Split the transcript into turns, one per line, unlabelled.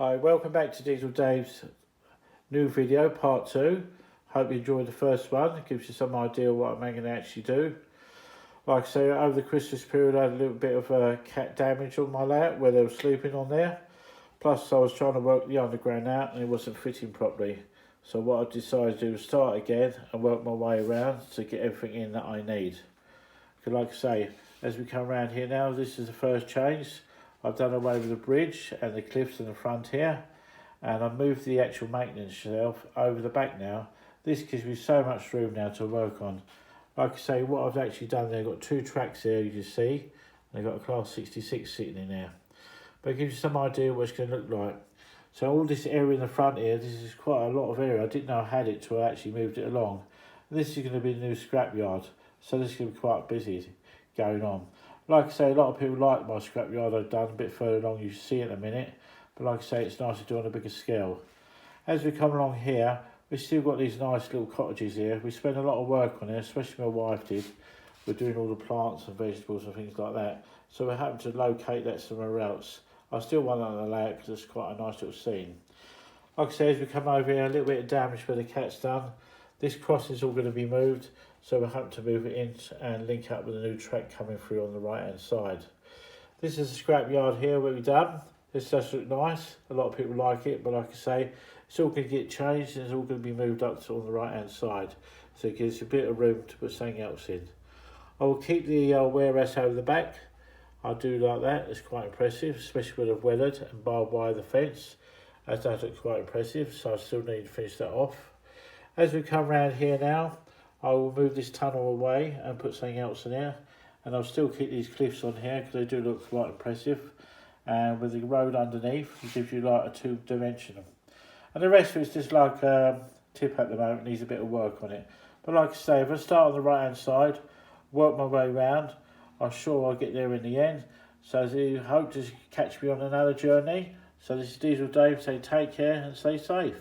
Hi, welcome back to Diesel Dave's new video, part 2. Hope you enjoyed the first one. It gives you some idea of what I'm going to actually do. Like I say, over the Christmas period I had a little bit of cat damage on my layout where they were sleeping on there. Plus I was trying to work the underground out and it wasn't fitting properly. So what I decided to do was start again and work my way around to get everything in that I need. Because like I say, as we come around here now, this is the first change. I've done away with the bridge and the cliffs in the front here, and I've moved the actual maintenance shelf over the back now. This gives me so much room now to work on. Like I say, what I've actually done there, I've got 2 tracks there you can see, and I've got a class 66 sitting in there. But it gives you some idea what it's going to look like. So all this area in the front here, this is quite a lot of area. I didn't know I had it till I actually moved it along. And this is going to be the new scrapyard, so this is going to be quite busy going on. Like I say, a lot of people like my scrapyard I've done a bit further along, you see in a minute. But like I say, it's nice to do on a bigger scale. As we come along here, we've still got these nice little cottages here. We spend a lot of work on it, especially my wife did. We're doing all the plants and vegetables and things like that. So we're having to locate that somewhere else. I still want that on the layout because it's quite a nice little scene. Like I say, as we come over here, a little bit of damage where the cat's done. This crossing is all going to be moved, so we're having to move it in and link up with a new track coming through on the right hand side. This is a scrapyard here where we've done. This does look nice. A lot of people like it, but like I say, it's all going to get changed and it's all going to be moved up to on the right hand side. So it gives you a bit of room to put something else in. I will keep the warehouse over the back. I do like that. It's quite impressive, especially with the weathered and barbed wire the fence. That does look quite impressive, so I still need to finish that off. As we come around here now, I will move this tunnel away and put something else in here. And I'll still keep these cliffs on here because they do look quite impressive. And with the road underneath, it gives you like a 2-dimensional. And the rest of it's just like tip at the moment, needs a bit of work on it. But like I say, if I start on the right hand side, work my way around, I'm sure I'll get there in the end. So as you hope to catch me on another journey. So this is Diesel Dave, say take care and stay safe.